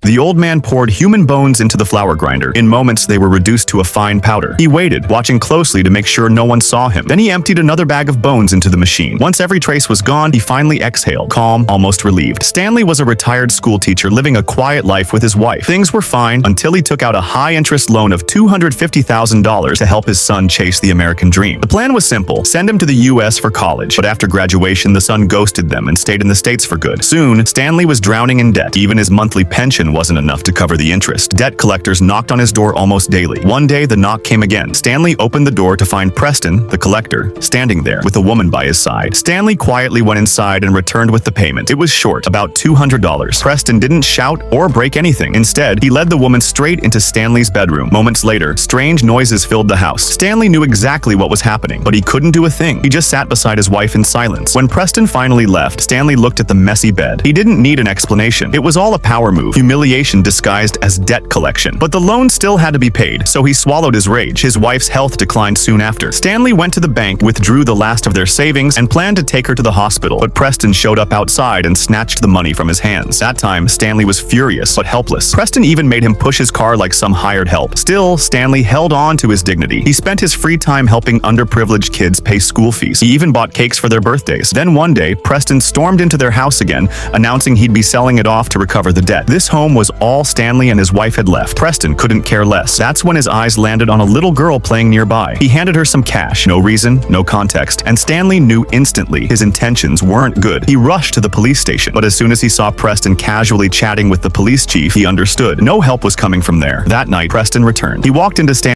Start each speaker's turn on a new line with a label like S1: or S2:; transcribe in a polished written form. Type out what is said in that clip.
S1: The old man poured human bones into the flour grinder. In moments, they were reduced to a fine powder. He waited, watching closely to make sure no one saw him. Then he emptied another bag of bones into the machine. Once every trace was gone, he finally exhaled, calm, almost relieved. Stanley was a retired school teacher living a quiet life with his wife. Things were fine until he took out a high-interest loan of $250,000 to help his son chase the American dream. The plan was simple: send him to the US for college. But after graduation, the son ghosted them and stayed in the States for good. Soon, Stanley was drowning in debt. Even his monthly pension wasn't enough to cover the interest. Debt collectors knocked on his door almost daily. One day, the knock came again. Stanley opened the door to find Preston, the collector, standing there with a woman by his side. Stanley quietly went inside and returned with the payment. It was short, about $200. Preston didn't shout or break anything. Instead, he led the woman straight into Stanley's bedroom. Moments later, strange noises filled the house. Stanley knew exactly what was happening, but he couldn't do a thing. He just sat beside his wife in silence. When Preston finally left, Stanley looked at the messy bed. He didn't need an explanation. It was all a power move, humiliation disguised as debt collection. But the loan still had to be paid, so he swallowed his rage. His wife's health declined soon after. Stanley went to the bank, withdrew the last of their savings, and planned to take her to the hospital. But Preston showed up outside and snatched the money from his hands. That time, Stanley was furious but helpless. Preston even made him push his car like some hired help. Still, Stanley held on to his dignity. He spent his free time helping underprivileged kids pay school fees. He even bought cakes for their birthdays. Then one day, Preston stormed into their house again, announcing he'd be selling it off to recover the debt. This home was all Stanley and his wife had left. Preston couldn't care less. That's when his eyes landed on a little girl playing nearby. He handed her some cash. No reason, no context. And Stanley knew instantly his intentions weren't good. He rushed to the police station. But as soon as he saw Preston casually chatting with the police chief, he understood. No help was coming from there. That night, Preston returned. He walked into Stanley